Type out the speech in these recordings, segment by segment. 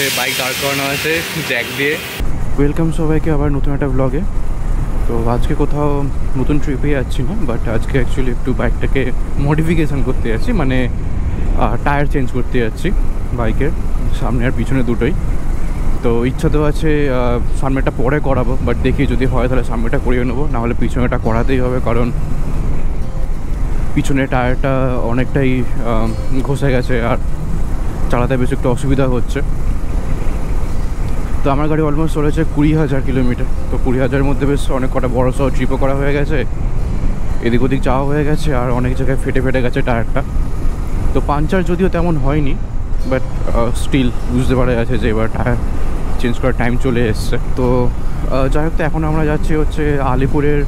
হচ্ছে বাইক দাঁড় করানো আছে জ্যাক দিয়ে। ওয়েলকাম সবাইকে আবার নতুন একটা ব্লগে। তো আজকে কোথাও নতুন ট্রিপে যাচ্ছি না, বাট আজকে অ্যাকচুয়ালি একটু বাইকটাকে মডিফিকেশান করতে যাচ্ছি, মানে টায়ার চেঞ্জ করতে যাচ্ছি বাইকের সামনে আর পিছনে দুটোই। তো ইচ্ছা তো আছে সামনেটা পরে করাবো, বাট দেখি যদি হয় তাহলে সামনেটা করিয়ে নেবো, নাহলে পিছনেটা করাতেই হবে, কারণ পিছনে টায়ারটা অনেকটাই ঘষে গেছে আর চালাতে বেশ একটু অসুবিধা হচ্ছে। তো আমার গাড়ি অলমোস্ট চলেছে 20,000 কিলোমিটার। তো 20,000-এর মধ্যে বেশ অনেক কটা বড় সড়ো ট্রিপও করা হয়ে গেছে, এদিক ওদিক যাওয়া হয়ে গেছে, আর অনেক জায়গায় ফেটে গেছে টায়ারটা। তো পাঞ্চার যদিও তেমন হয়নি, বাট স্টিল বুঝতে পারা যাচ্ছে যে এবার টায়ার চেঞ্জ করার টাইম চলে এসছে। তো যাই হোক, তো এখন আমরা যাচ্ছি হচ্ছে আলিপুরের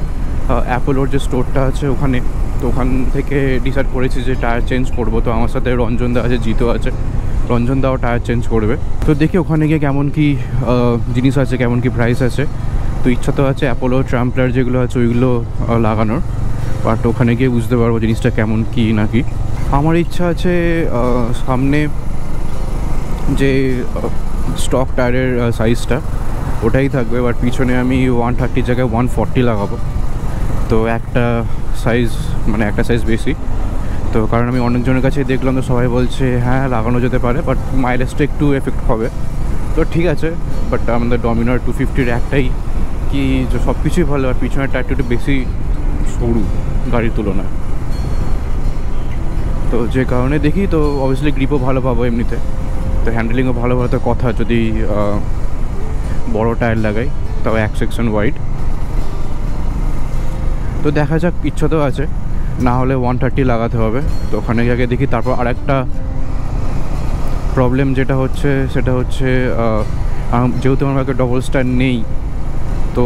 অ্যাপোলোর যে স্টোরটা আছে ওখানে। তো ওখান থেকে ডিসাইড করেছি যে টায়ার চেঞ্জ করবো। তো আমার সাথে রঞ্জনদা আছে, জিতও আছে, রঞ্জনদাও টায়ার চেঞ্জ করবে। তো দেখি ওখানে গিয়ে কেমন কী জিনিস আছে, কেমন কী প্রাইস আছে। তো ইচ্ছা তো আছে অ্যাপোলো ট্রাম্পলার যেগুলো আছে ওইগুলো লাগানোর, বাট ওখানে গিয়ে বুঝতে পারবো জিনিসটা কেমন কী নাকি। আমার ইচ্ছা আছে সামনে যে স্টক টায়ারের সাইজটা ওটাই থাকবে, বাট পিছনে আমি 130 জায়গায় 140 লাগাবো। তো একটা সাইজ বেশি। তো কারণ আমি অনেকজনের কাছে দেখলাম, তো সবাই বলছে হ্যাঁ লাগানো যেতে পারে, বাট মাইলেজটা একটু এফেক্ট হবে। তো ঠিক আছে, বাট আমাদের ডমিনার 250-র একটাই কি যে সব কিছুই ভালো, আর পিছনের টায়ারটা একটু বেশি সরু গাড়ির তুলনায়। তো যে কারণে দেখি, তো অবভিয়াসলি গ্রিপও ভালো পাবো এমনিতে, তো হ্যান্ডেলিংও ভালো হওয়ার কথা যদি বড় টায়ার লাগাই, তাও 1 সেকশন ওয়াইড। তো দেখা যাক, ইচ্ছা তো আছে, না হলে 130 লাগাতে হবে। তো ওখানে গিয়ে দেখি। তারপর আর একটা প্রবলেম যেটা হচ্ছে সেটা হচ্ছে যেহেতু আমার কাছে ডবল স্ট্যান্ড নেই, তো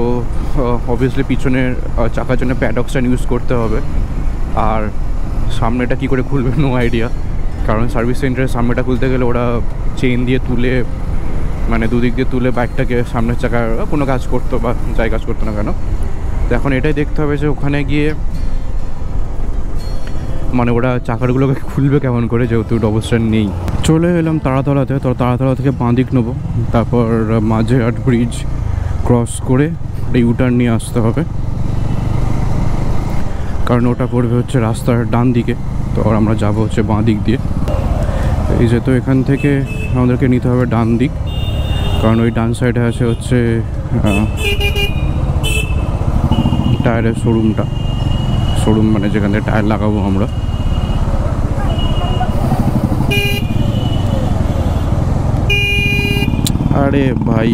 অবভিয়াসলি পিছনের চাকার জন্য প্যাডক স্ট্যান্ড ইউজ করতে হবে। আর সামনেটা কী করে খুলবে নো আইডিয়া, কারণ সার্ভিস সেন্টারের সামনেটা খুলতে গেলে ওরা চেইন দিয়ে তুলে, মানে দুদিক দিয়ে তুলে বাইকটাকে সামনের চাকার কোনো কাজ করতো বা যাই কাজ করতো না কেন। তো এখন এটাই দেখতে হবে যে ওখানে গিয়ে মানে ওরা চাকারগুলোকে খুলবে কেমন করে, যেহেতু ডবল স্ট্যান্ড নেই। চলে এলাম তারাতলাতে। তো তারাতলা থেকে বাঁ দিক নেবো, তারপর মাঝেরহাট ব্রিজ ক্রস করে ইউটার্ন নিয়ে আসতে হবে, কারণ ওটা পড়বে হচ্ছে রাস্তার ডান দিকে। তো আমরা যাবো হচ্ছে বাঁ দিক দিয়ে। এই যে, তো এখান থেকে আমাদেরকে নিতে হবে ডান দিক, কারণ ওই ডান সাইডে আছে হচ্ছে টায়ারের শোরুম, মানে যেখান থেকে টায়ার লাগাবো আমরা। আরে ভাই,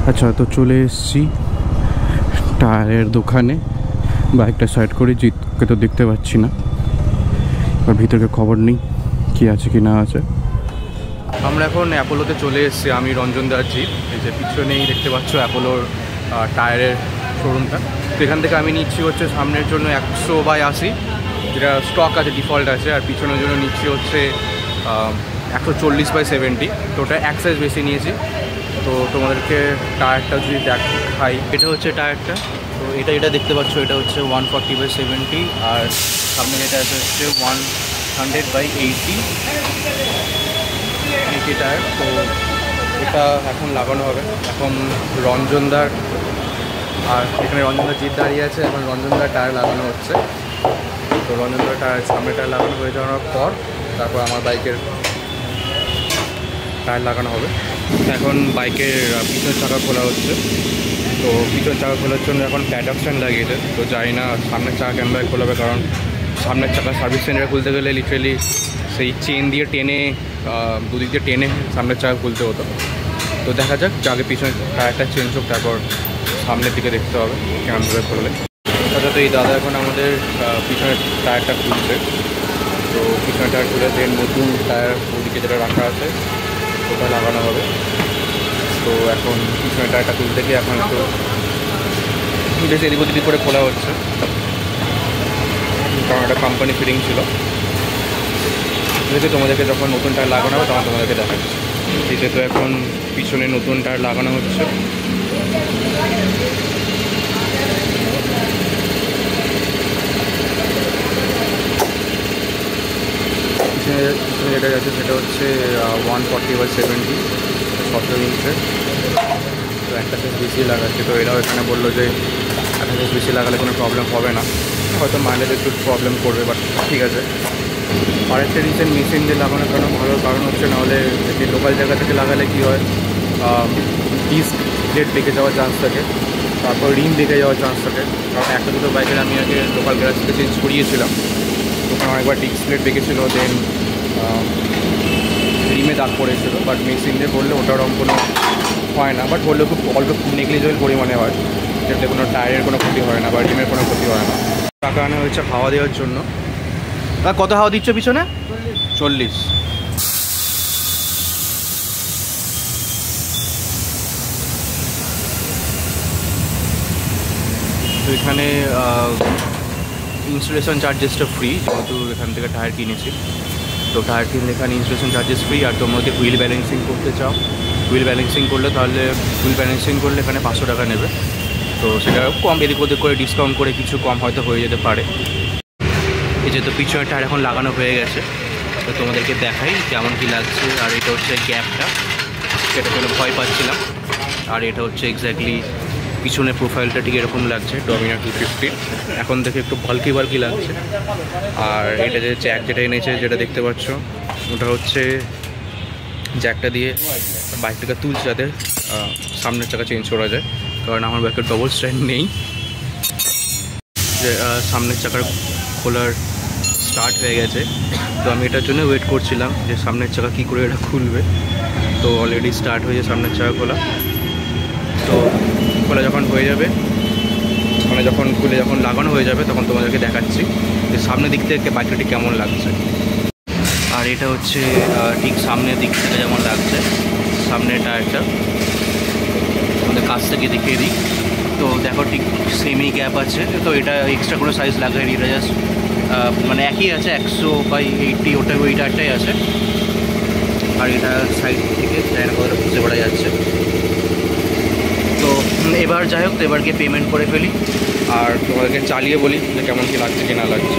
আচ্ছা, তো চলে এসেছি টায়ারের দোকানে। বাইকটা সাইড করে, জিতকে তো দেখতে পাচ্ছি না, আর ভিতরে খবর নেই কি আছে কি না আছে। আমরা এখন অ্যাপোলোতে চলে এসেছি, আমি রঞ্জনদার জিত। এই যে পিছনেই দেখতে পাচ্ছ অ্যাপোলোর টায়ারের শোরুমটা। তো এখান থেকে আমি নিচ্ছি হচ্ছে সামনের জন্য 100/80, যেটা স্টক আছে, ডিফল্ট আছে, আর পিছনের জন্য নিচ্ছি হচ্ছে 140/70। তো ওটা এক সাইজ বেশি নিয়েছি। তো তোমাদেরকে টায়ারটা যদি দেখাই, এটা হচ্ছে টায়ারটা। তো এটা দেখতে পাচ্ছ, এটা হচ্ছে 140/70, আর সামনে যেটা আছে হচ্ছে 100/80 টায়ার। তো এটা এখন লাগানো হবে। এখন রঞ্জনদার, আর এখানে রঞ্জনদার জিত দাঁড়িয়ে আছে, এখন রঞ্জনদার টায়ার লাগানো হচ্ছে। তো রঞ্জনদার টায়ার সামনে টায়ার লাগানো হয়ে যাওয়ার পর তারপর আমার বাইকের টায়ার লাগানো হবে। এখন বাইকের পিছনের চাকা খোলা হচ্ছে। তো পিছনের চাকা খোলার জন্য এখন প্যাডক স্ট্যান্ড লাগিয়েছে। তো জানি না সামনের চাকা কেমনভাবে খোলাবে, কারণ সামনের চাকা সার্ভিস সেন্টারে খুলতে গেলে লিটারেলি সেই চেন দিয়ে টেনে, দুদিক দিয়ে টেনে সামনের চাকা খুলতে হতো। তো দেখা যাক, আগে পিছনের টায়ারটা চেঞ্জ হোক, তারপর সামনের দিকে দেখতে হবে কেমনভাবে খুলবে। অর্থাৎ এই দাদা এখন আমাদের পিছনের টায়ারটা খুলছে। তো পিছনের টায়ার খুলে দেন নতুন টায়ার ওদিকে যেটা রাখা আছে ওটা লাগানো হবে। তো এখন পিছনের টায়ারটা খুলতে গিয়ে এখন একটু বেশ এদিক ওদিক করে খোলা হচ্ছে, কারণ একটা কোম্পানি ফিটিং ছিল। দেখে তোমাদেরকে যখন নতুন টায়ার লাগানো হবে তখন তোমাদেরকে দেখাচ্ছি। এতে তো এখন পিছনে নতুন টায়ার লাগানো হচ্ছে। পিছনে যেটা যাচ্ছে সেটা হচ্ছে 140/70 17 ইঞ্চের। তো একটা সেট বেশি লাগাচ্ছে, তো এরাও এখানে বললো যে একটা সেট বেশি লাগালে কোনো প্রবলেম হবে না, হয়তো মাইলেজ একটু প্রবলেম করবে, বাট ঠিক আছে। আরেকটা রিসেন্ট মেশিন দিয়ে লাগানোর কারণ ভালো কারণ হচ্ছে, নাহলে যদি লোকাল জায়গা থেকে লাগালে কী হয়, ডিস্ক প্লেট বেঁকে যাওয়ার চান্স থাকে, তারপর রিম বেঁকে যাওয়ার চান্স থাকে। কারণ একটা দুটো বাইকের আমি আগে লোকাল গ্যারাজ থেকে চেঞ্জ করিয়েছিলাম, ওখানে অনেকবার ডিস্ক প্লেট বেঁকেছিলো, দেন রিমে দাগ পড়েছিল। বাট মেশিন দিয়ে করলে ওটা ওরকম কোনো হয় না, বাট বললেও খুব অল্প নেগলিজেবল পরিমাণে হয়, যেটাতে কোনো টায়ারের কোনো ক্ষতি হয় না বা রিমের কোনো ক্ষতি হয় না। টাকা আনা হয়েছে হাওয়া দেওয়ার জন্য। কত হাওয়া দিচ্ছ পিছনে? 40। তো এখানে ইনস্টলেশন চার্জেসটা ফ্রি, যেহেতু এখান থেকে টায়ার কিনেছি। তো টায়ার কিনলে এখানে ইনস্টলেশন চার্জেস ফ্রি। আর তোমরা যদি হুইল ব্যালেন্সিং করতে চাও, হুইল ব্যালেন্সিং করলে এখানে 500 টাকা নেবে। তো সেটা কম এদিক ওদিক করে ডিসকাউন্ট করে কিছু কম হয়তো হয়ে যেতে পারে। এই যে তো পিছনের টায়ার এখন লাগানো হয়ে গেছে, তো তোমাদেরকে দেখাই কেমন কী লাগছে। আর এটা হচ্ছে গ্যাপটা, সেটা কোনো ভয় পাচ্ছিলাম। আর এটা হচ্ছে এক্স্যাক্টলি পিছনের প্রোফাইলটা ঠিক এরকম লাগছে, ডমিনার 250। এখন দেখে একটু বাল্কি লাগছে। আর এটা যে জ্যাক যেটা এনেছে, যেটা দেখতে পাচ্ছ, ওটা হচ্ছে জ্যাকটা দিয়ে বাইকটাকে তুলছে যাতে সামনের চাকা চেঞ্জ করা যায়, কারণ আমার বাইকের ডবল স্ট্যান্ড নেই। যে সামনের চাকার খোলার স্টার্ট হয়ে গেছে, তো আমি এটার জন্য ওয়েট করছিলাম যে সামনের চাকা কী করে এটা খুলবে। তো অলরেডি স্টার্ট হয়েছে সামনের চাকা খোলা। তো খোলা যখন হয়ে যাবে, মানে যখন খুলে যখন লাগানো হয়ে যাবে, তখন তোমাদেরকে দেখাচ্ছি যে সামনের দিক থেকে বাইকটি কেমন লাগছে। আর এটা হচ্ছে ঠিক সামনের দিক থেকে যেমন লাগছে, সামনের টায়ারটা আমাদের কাছ থেকে দেখিয়ে দিই। তো দেখো ঠিক সেমি গ্যাপ আছে, তো এটা এক্সট্রা কোনো সাইজ লাগায়নি, এটা জাস্ট মানে একই আছে 100/80, ওটা ওই টায়ারটাই আছে। আর এটা সাইড থেকে কথা বুঝতে পারা যাচ্ছে। তো এবার যাই হোক, তো এবার গিয়ে পেমেন্ট করে ফেলি আর তোমাদেরকে চালিয়ে বলি যে কেমন কী লাগছে কি না লাগছে।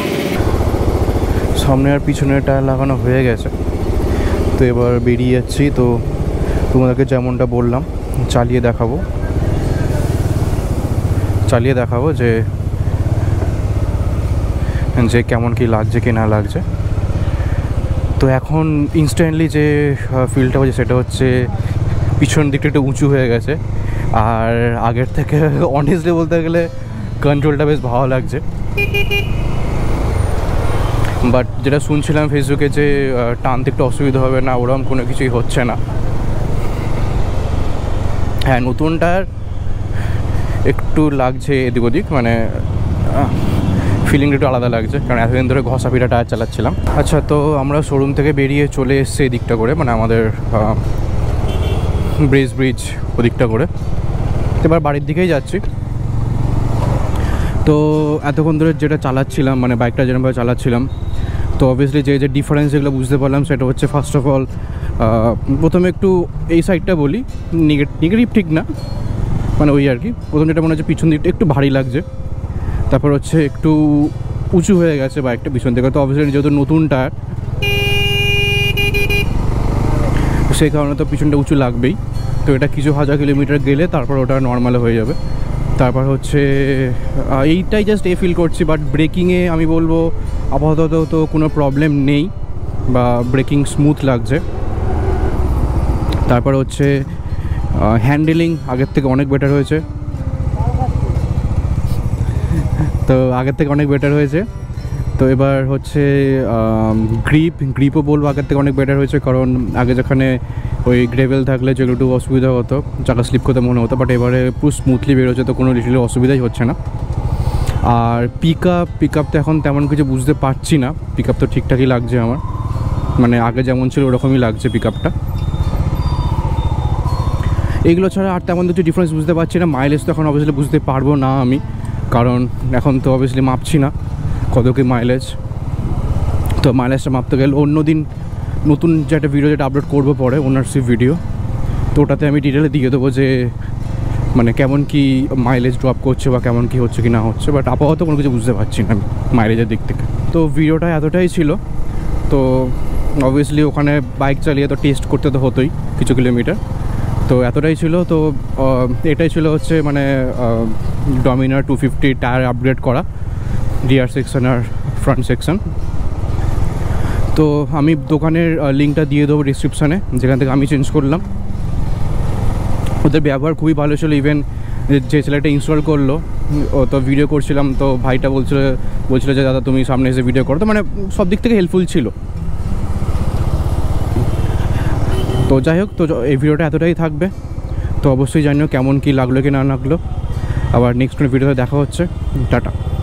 সামনে আর পিছনের টায়ার লাগানো হয়ে গেছে, তো এবার বেরিয়ে যাচ্ছি। তো তোমাদেরকে যেমনটা বললাম চালিয়ে দেখাবো যে কেমন কী লাগছে কি না লাগছে। তো এখন ইনস্ট্যান্টলি যে ফিলটা হচ্ছে সেটা হচ্ছে পিছন দিকটা একটু উঁচু হয়ে গেছে, আর আগের থেকে অনেস্টলি বলতে গেলে কন্ট্রোলটা বেশ ভালো লাগছে। বাট যেটা শুনছিলাম ফেসবুকে যে টানতে একটু অসুবিধা হবে না, ওরকম কোনো কিছুই হচ্ছে না। হ্যাঁ, নতুন টায়ার একটু লাগছে এদিক ওদিক, মানে ফিলিংটা একটু আলাদা লাগছে, কারণ এতদিন ধরে ঘষা পিটা টায়ার চালাচ্ছিলাম। আচ্ছা, তো আমরা শোরুম থেকে বেরিয়ে চলে এসেছি এদিকটা করে, মানে আমাদের ব্রিজ ওদিকটা করে। এবার বাড়ির দিকেই যাচ্ছি। তো এতক্ষণ ধরে যেটা চালাচ্ছিলাম, মানে বাইকটা যেরকমভাবে চালাচ্ছিলাম, তো অবভিয়াসলি যে ডিফারেন্স যেগুলো বুঝতে পারলাম সেটা হচ্ছে, ফার্স্ট অফ অল প্রথমে একটু এই সাইডটা বলি, নেগেটিভ ঠিক না, মানে ওই আর কি। প্রথম যেটা মনে হচ্ছে পিছন দিকটা একটু ভারী লাগছে, তারপর হচ্ছে একটু উঁচু হয়ে গেছে বাইকটা পিছন থেকে। তো অবভিয়াসলি যেহেতু নতুন টায়ার, সেই কারণে তো পিছনটা উঁচু লাগবেই। তো এটা কিছু হাজার কিলোমিটার গেলে তারপর ওটা নর্মাল হয়ে যাবে। তারপর হচ্ছে এইটাই জাস্ট ফিল করছি, বাট ব্রেকিংয়ে আমি বলবো আপাতত তো কোনো প্রবলেম নেই, বা ব্রেকিং স্মুথ লাগছে। তারপর হচ্ছে হ্যান্ডেলিং আগের থেকে অনেক বেটার হয়েছে, তো এবার হচ্ছে গ্রিপও বলবো আগের থেকে অনেক বেটার হয়েছে, কারণ আগে যেখানে ওই গ্রেভেল থাকলে যেগুলো একটু অসুবিধা হতো, চাকা স্লিপ করতে মনে হতো, বাট এবারে পুরো স্মুথলি বেরোচ্ছে, তো কোনো লিটলি অসুবিধাই হচ্ছে না। আর পিক আপ তো এখন তেমন কিছু বুঝতে পারছি না, পিক আপ তো ঠিকঠাকই লাগছে আমার, মানে আগে যেমন ছিল ওরকমই লাগছে পিক আপটা। এইগুলো ছাড়া আর তেমন কিছু ডিফারেন্স বুঝতে পারছি না। মাইলেজ তো এখন অবভিয়াসলি বুঝতে পারবো না আমি, কারণ এখন তো অবভিয়াসলি মাপছি না কত কি মাইলেজ। তো মাইলেজটা মাপতে গেলে অন্য দিন নতুন যে একটা ভিডিও যেটা আপলোড করবো পরে ওনারশিপ ভিডিও, তো ওটাতে আমি ডিটেলে দিয়ে দেবো যে মানে কেমন কি মাইলেজ ড্রপ করছে বা কেমন কি হচ্ছে কি না হচ্ছে, বাট আপাতত কোনো কিছু বুঝতে পারছি না আমি মাইলেজের দিক থেকে। তো ভিডিওটা এতটাই ছিল। তো অবভিয়াসলি ওখানে বাইক চালিয়ে তো টেস্ট করতে তো হতোই কিছু কিলোমিটার, তো এতটাই ছিল। তো এটাই ছিল হচ্ছে মানে ডমিনার 250 টায়ার আপগ্রেড করা, রিয়ার সেকশন আর ফ্রন্ট সেকশন। তো আমি দোকানের লিঙ্কটা দিয়ে দেবো ডিসক্রিপশানে, যেখান থেকে আমি চেঞ্জ করলাম। ওদের ব্যবহার খুবই ভালো ছিল। ইভেন যে ছেলেটা ইনস্টল করলো, ও তো ভিডিও করছিলাম, তো ভাইটা বলছিল যে দাদা তুমি সামনে এসে ভিডিও করো, তো মানে সব দিক থেকে হেল্পফুল ছিল। তো যাই হোক, তো এই ভিডিওটা এতটাই থাকবে। তো অবশ্যই জানিও কেমন কী লাগলো কি না লাগলো। আবার নেক্সট ভিডিওতে দেখা হচ্ছে। টাটা।